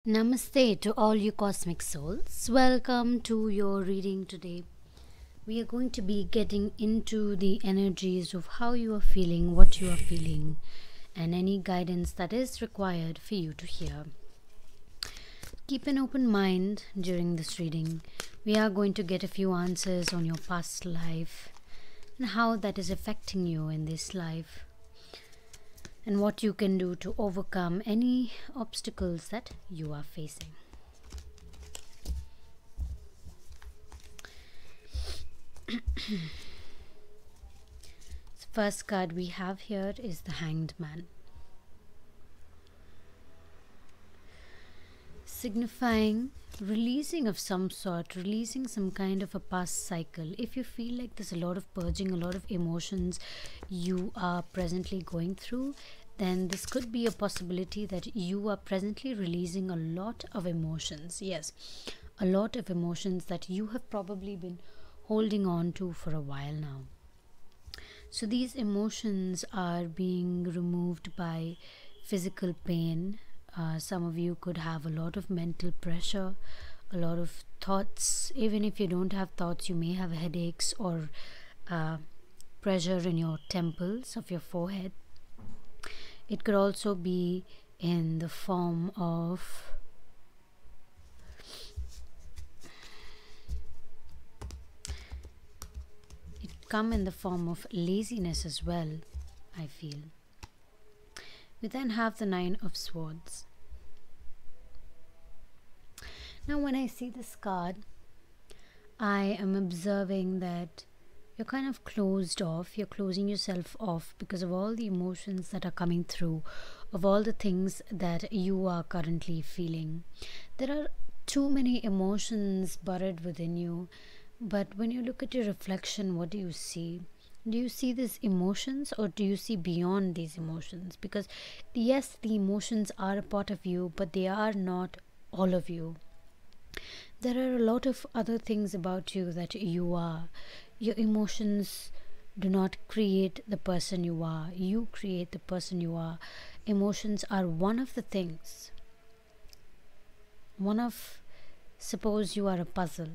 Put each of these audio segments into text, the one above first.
Namaste to all you cosmic souls. Welcome to your reading today. We are going to be getting into the energies of how you are feeling, what you are feeling, and any guidance that is required for you to hear. Keep an open mind during this reading. We are going to get a few answers on your past life and how that is affecting you in this life, and what you can do to overcome any obstacles that you are facing. The first card we have here is the Hanged Man, signifying releasing of some sort, releasing some kind of a past cycle. If you feel like there's a lot of purging, a lot of emotions you are presently going through, then this could be a possibility that you are presently releasing a lot of emotions. Yes, a lot of emotions that you have probably been holding on to for a while now. So these emotions are being removed by physical pain. Some of you could have a lot of mental pressure, a lot of thoughts. Even if you don't have thoughts, you may have headaches or pressure in your temples of your forehead. It could also be in the form of laziness as well, I feel. We then have the Nine of Swords. Now when I see this card, I am observing that you're kind of closed off. You're closing yourself off because of all the emotions that are coming through, of all the things that you are currently feeling. There are too many emotions buried within you, but when you look at your reflection, what do you see? Do you see these emotions, or do you see beyond these emotions? Because yes, the emotions are a part of you, but they are not all of you. There are a lot of other things about you that you are. Your emotions do not create the person you are. You create the person you are. Emotions are one of the things. Suppose you are a puzzle.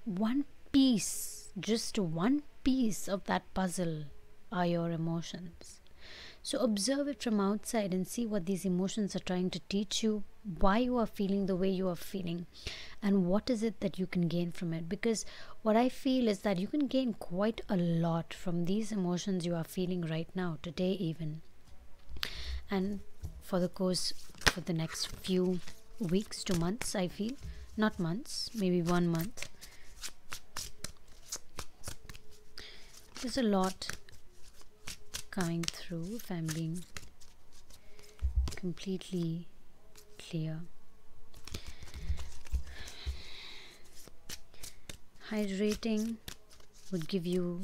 One piece, just one piece of that puzzle are your emotions. So observe it from outside and see what these emotions are trying to teach you, why you are feeling the way you are feeling, and what is it that you can gain from it. Because what I feel is that you can gain quite a lot from these emotions you are feeling right now, today even. And for the next few weeks to months, I feel. Not months, maybe 1 month. There's a lot coming through, if I'm being completely clear. Hydrating would give you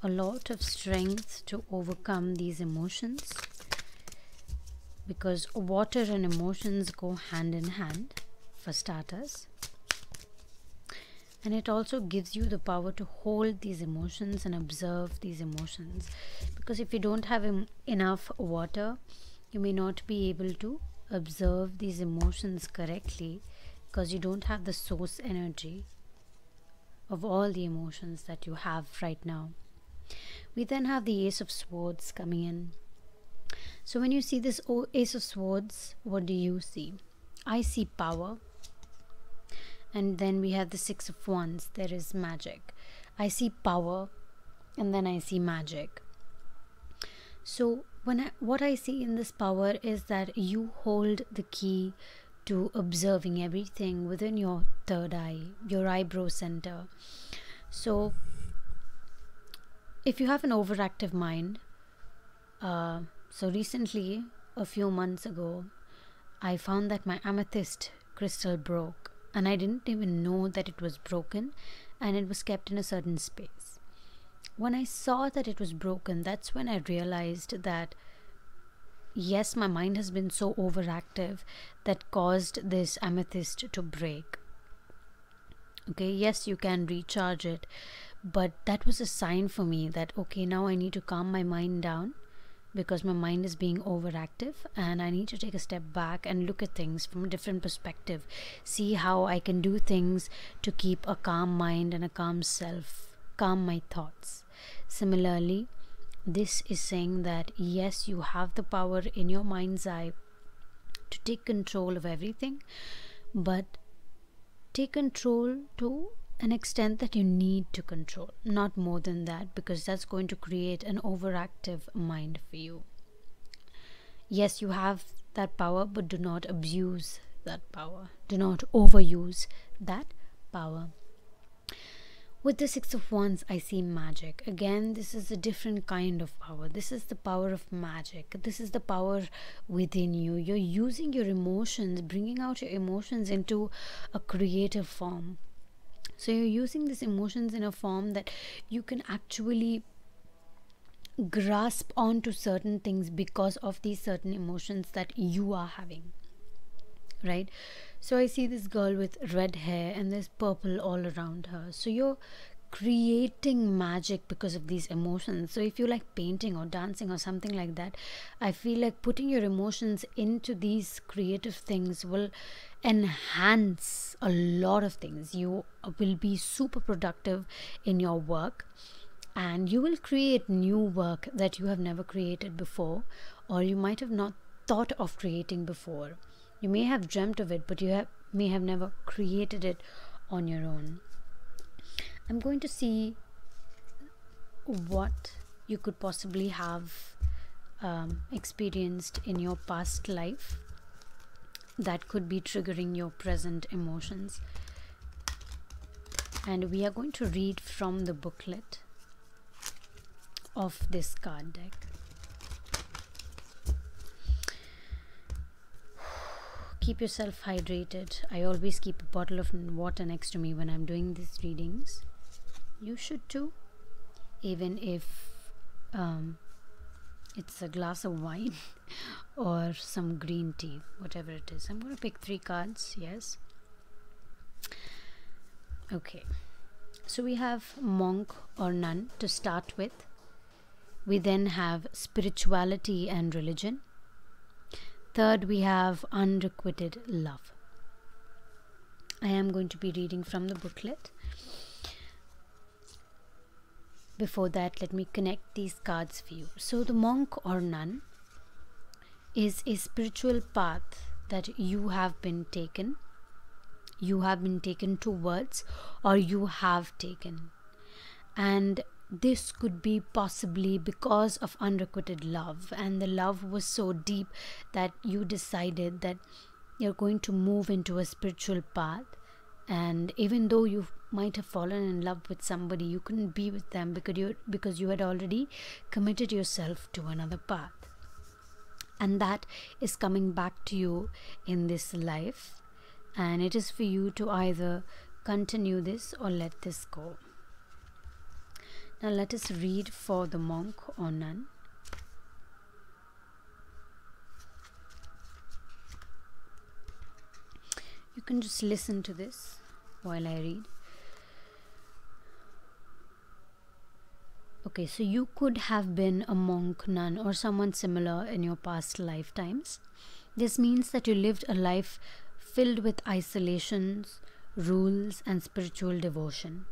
a lot of strength to overcome these emotions, because water and emotions go hand in hand, for starters. And it also gives you the power to hold these emotions and observe these emotions. Because if you don't have enough water, you may not be able to observe these emotions correctly, because you don't have the source energy of all the emotions that you have right now. We then have the Ace of Swords coming in. So when you see this Ace of Swords, what do you see? I see power. And then we have the Six of Wands. There is magic. I see power, and then I see magic. So what I see in this power is that you hold the key to observing everything within your third eye, your eyebrow center. So if you have an overactive mind, so recently, a few months ago, I found that my amethyst crystal broke. And I didn't even know that it was broken, and it was kept in a certain space. When I saw that it was broken, that's when I realized that yes, my mind has been so overactive that caused this amethyst to break. Okay, yes, you can recharge it, but that was a sign for me that okay, now I need to calm my mind down because my mind is being overactive and I need to take a step back and look at things from a different perspective, see how I can do things to keep a calm mind and a calm self, calm my thoughts. Similarly, this is saying that yes, you have the power in your mind's eye to take control of everything, but take control to an extent that you need to control, not more than that, because that's going to create an overactive mind for you. Yes, you have that power, but do not abuse that power. Do not overuse that power. With the Six of Wands, I see magic. Again, this is a different kind of power. This is the power of magic. This is the power within you. You're using your emotions, bringing out your emotions into a creative form. So you're using these emotions in a form that you can actually grasp onto certain things because of these certain emotions that you are having, right? So I see this girl with red hair and there's purple all around her. So you're creating magic because of these emotions. So if you like painting or dancing or something like that, I feel like putting your emotions into these creative things will enhance a lot of things. You will be super productive in your work, and you will create new work that you have never created before, or you might have not thought of creating before. You may have dreamt of it, but you may have never created it on your own. I'm going to see what you could possibly have experienced in your past life that could be triggering your present emotions. And we are going to read from the booklet of this card deck. Keep yourself hydrated. I always keep a bottle of water next to me when I'm doing these readings. You should too, even if it's a glass of wine or some green tea, whatever it is. I'm going to pick 3 cards. Yes. Okay. So we have monk or nun to start with. We then have spirituality and religion. Third, we have unrequited love. I am going to be reading from the booklet. Before that, let me connect these cards for you. So the monk or nun is a spiritual path that you have been taken. You have been taken towards, or you have taken. And this could be possibly because of unrequited love, and the love was so deep that you decided that you're going to move into a spiritual path. And even though you might have fallen in love with somebody, you couldn't be with them because you had already committed yourself to another path, and that is coming back to you in this life, and it is for you to either continue this or let this go. Now let us read for the monk or nun. You can just listen to this while I read. Okay, so you could have been a monk, nun, or someone similar in your past lifetimes. This means that you lived a life filled with isolations, rules, and spiritual devotion.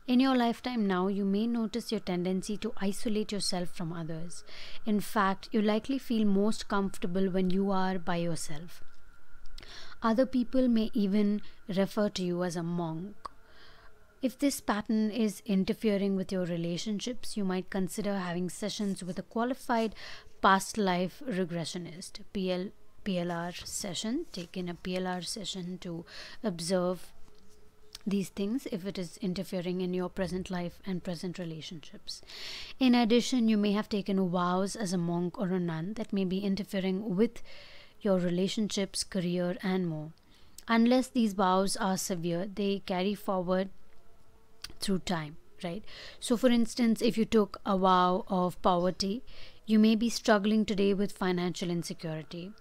In your lifetime now, you may notice your tendency to isolate yourself from others. In fact, you likely feel most comfortable when you are by yourself. Other people may even refer to you as a monk. If this pattern is interfering with your relationships, you might consider having sessions with a qualified past life regressionist. PLR session. Take in a PLR session to observe these things if it is interfering in your present life and present relationships. In addition, you may have taken vows as a monk or a nun that may be interfering with your relationships, career, and more. Unless these vows are severe, they carry forward through time, right? So for instance, if you took a vow of poverty, You may be struggling today with financial insecurity.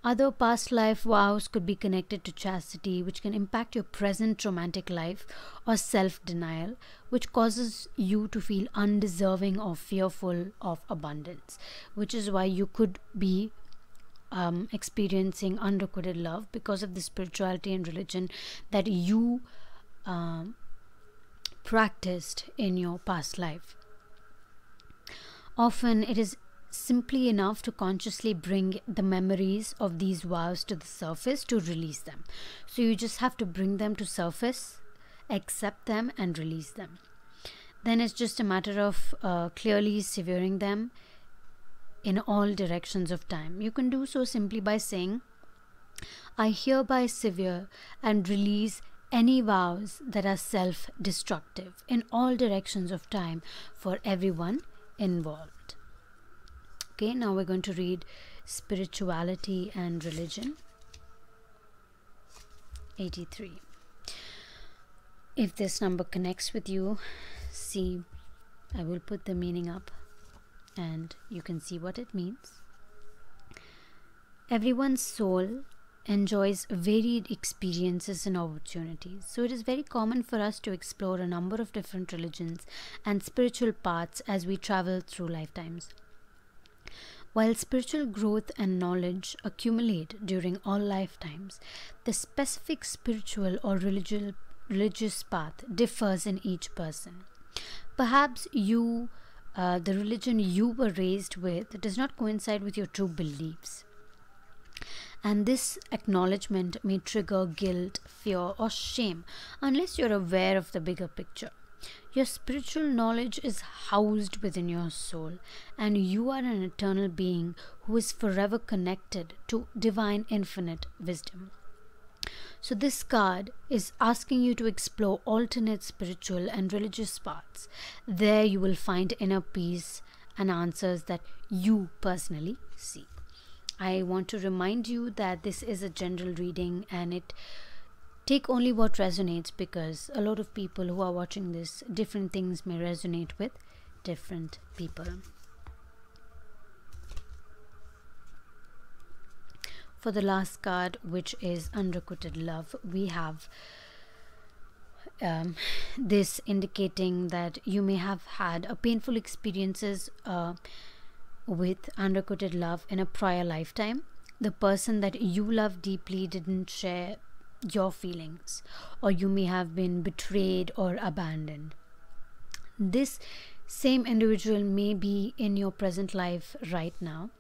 Other past life vows could be connected to chastity, which can impact your present romantic life, or self-denial, which causes you to feel undeserving or fearful of abundance, which is why you could be experiencing unrequited love because of the spirituality and religion that you practiced in your past life. Often it is simply enough to consciously bring the memories of these vows to the surface to release them. So you just have to bring them to surface, accept them, and release them. Then it's just a matter of clearly severing them in all directions of time. You can do so simply by saying, I hereby sever and release any vows that are self-destructive in all directions of time for everyone involved. Okay, now we're going to read Spirituality and Religion, 83. If this number connects with you, see, I will put the meaning up and you can see what it means. Everyone's soul enjoys varied experiences and opportunities. So it is very common for us to explore a number of different religions and spiritual paths as we travel through lifetimes. While spiritual growth and knowledge accumulate during all lifetimes, the specific spiritual or religious path differs in each person. Perhaps the religion you were raised with does not coincide with your true beliefs. And this acknowledgement may trigger guilt, fear, or shame unless you're aware of the bigger picture. Your spiritual knowledge is housed within your soul, and you are an eternal being who is forever connected to divine infinite wisdom. So this card is asking you to explore alternate spiritual and religious paths. There you will find inner peace and answers that you personally seek. I want to remind you that this is a general reading and take only what resonates, because a lot of people who are watching this, different things may resonate with different people. For the last card, which is Unrequited Love, we have this indicating that you may have had a painful experiences with unrequited love in a prior lifetime. The person that you love deeply didn't share your feelings, or you may have been betrayed or abandoned. This same individual may be in your present life right now,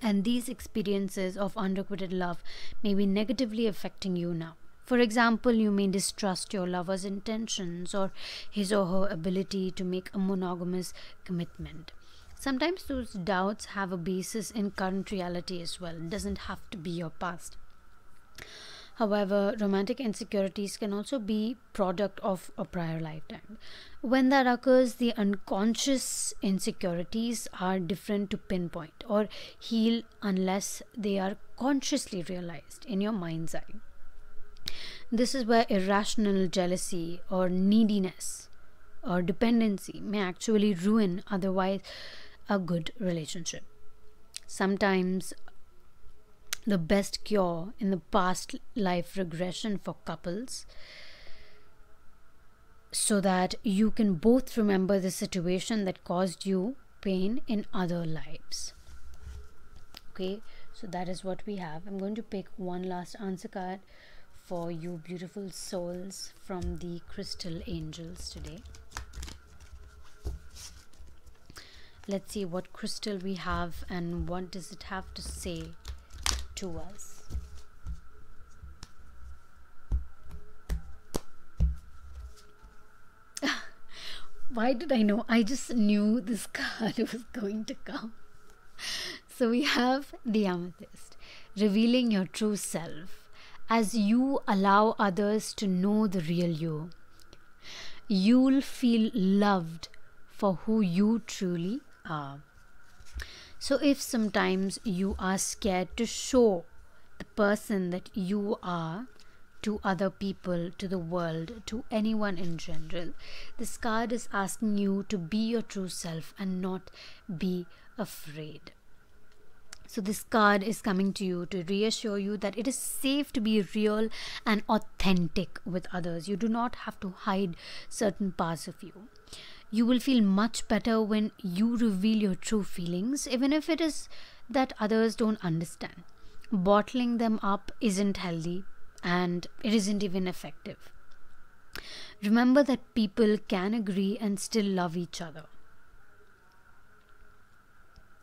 and these experiences of unrequited love may be negatively affecting you now. For example, you may distrust your lover's intentions or his or her ability to make a monogamous commitment. Sometimes those doubts have a basis in current reality as well. It doesn't have to be your past. However, romantic insecurities can also be product of a prior lifetime. When that occurs, the unconscious insecurities are different to pinpoint or heal unless they are consciously realized in your mind's eye. This is where irrational jealousy or neediness or dependency may actually ruin otherwise a good relationship. Sometimes the best cure in the past life regression for couples, so that you can both remember the situation that caused you pain in other lives. Okay, so that is what we have. I'm going to pick one last answer card for you beautiful souls from the Crystal Angels today. Let's see what crystal we have and what does it have to say to us. Why did I know? I just knew this card was going to come. So we have the Amethyst, revealing your true self. As you allow others to know the real you, you'll feel loved for who you truly are. So if sometimes you are scared to show the person that you are to other people, to the world, to anyone in general, this card is asking you to be your true self and not be afraid. So this card is coming to you to reassure you that it is safe to be real and authentic with others. You do not have to hide certain parts of you. You will feel much better when you reveal your true feelings, even if it is that others don't understand. Bottling them up isn't healthy and it isn't even effective. Remember that people can agree and still love each other,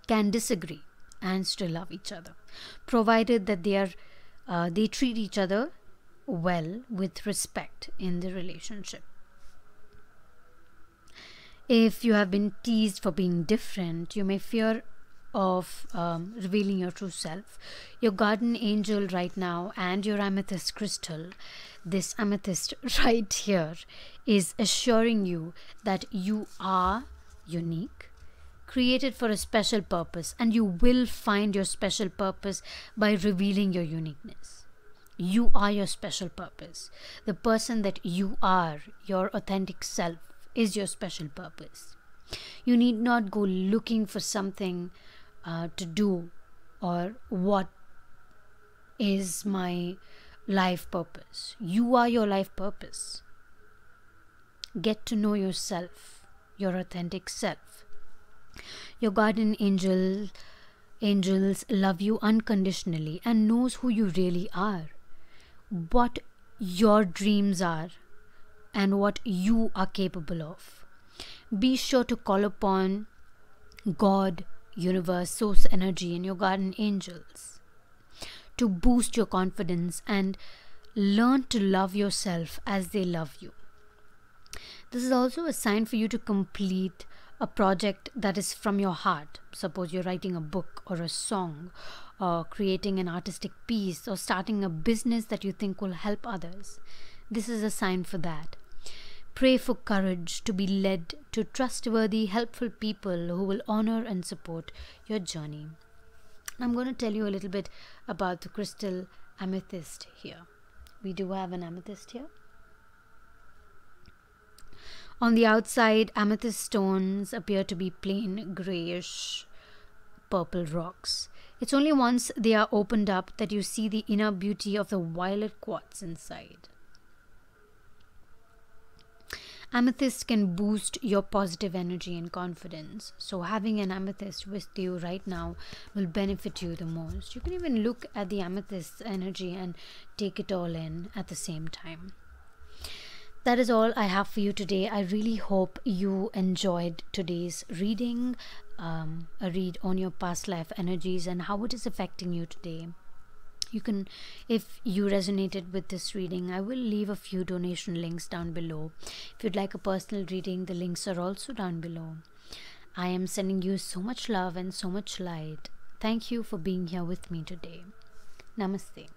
can disagree and still love each other, provided that they treat each other well with respect in the relationship. If you have been teased for being different, you may fear of revealing your true self. Your guardian angel right now and your amethyst crystal, this amethyst right here, is assuring you that you are unique, created for a special purpose, and you will find your special purpose by revealing your uniqueness. You are your special purpose. The person that you are, your authentic self, is your special purpose. You need not go looking for something to do, or what is my life purpose. You are your life purpose. Get to know yourself, your authentic self. Your guardian angels love you unconditionally and knows who you really are, what your dreams are, and what you are capable of. Be sure to call upon God, universe, source energy, and your guardian angels to boost your confidence and learn to love yourself as they love you. This is also a sign for you to complete a project that is from your heart. Suppose you're writing a book or a song, or creating an artistic piece, or starting a business that you think will help others. This is a sign for that. Pray for courage to be led to trustworthy, helpful people who will honor and support your journey. I'm going to tell you a little bit about the crystal amethyst here. We do have an amethyst here. On the outside, amethyst stones appear to be plain grayish purple rocks. It's only once they are opened up that you see the inner beauty of the violet quartz inside. Amethyst can boost your positive energy and confidence. So having an amethyst with you right now will benefit you the most. You can even look at the amethyst energy and take it all in at the same time. That is all I have for you today. I really hope you enjoyed today's reading, a read on your past life energies and how it is affecting you today. You can, if you resonated with this reading, I will leave a few donation links down below. If you'd like a personal reading, the links are also down below. I am sending you so much love and so much light. Thank you for being here with me today. Namaste.